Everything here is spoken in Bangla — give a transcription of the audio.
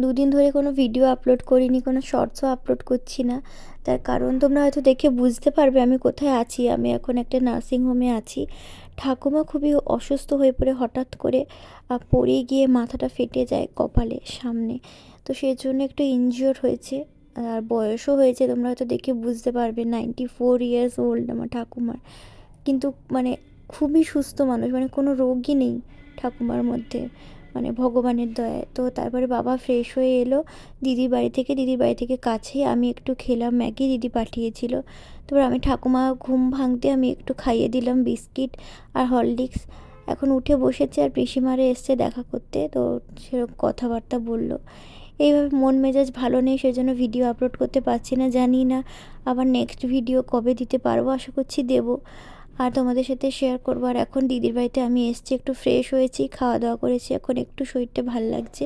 দুদিন ধরে কোনো ভিডিও আপলোড করিনি, কোনো শর্টসও আপলোড করছি না। তার কারণ তোমরা হয়তো দেখে বুঝতে পারবে আমি কোথায় আছি। আমি এখন একটা নার্সিং হোমে আছি। ঠাকুমা খুবই অসুস্থ হয়ে পড়ে হঠাৎ করে পড়ে গিয়ে মাথাটা ফেটে যায় কপালে সামনে। তো সেই জন্য একটু ইনজিওর হয়েছে। আর বয়সও হয়েছে, তোমরা হয়তো দেখে বুঝতে পারবে। 94 ইয়ার্স ওল্ড আমার ঠাকুমার। কিন্তু মানে খুবই সুস্থ মানুষ, মানে কোনো রোগই নেই ঠাকুমার মধ্যে, মানে ভগবানের দয়ায়। তো তারপরে বাবা ফ্রেশ হয়ে এলো দিদির বাড়ি থেকে কাছেই। আমি একটু খেলাম ম্যাগি, দিদি পাঠিয়েছিল। তারপর আমি ঠাকুমা ঘুম ভাঙতে আমি একটু খাইয়ে দিলাম বিস্কিট আর হরলিক্স। এখন উঠে বসেছে আর পিসিমারে এসছে দেখা করতে, তো সেরকম কথাবার্তা বললো। এইভাবে মন মেজাজ ভালো নেই, সেজন্য ভিডিও আপলোড করতে পারছি না। জানি না আবার নেক্সট ভিডিও কবে দিতে পারবো, আশা করছি দেবো আর তোমাদের সাথে শেয়ার করবো। আর এখন দিদির বাড়িতে আমি এসেছি, একটু ফ্রেশ হয়েছি, খাওয়া দাওয়া করেছি, এখন একটু শরীরটা ভাল লাগছে।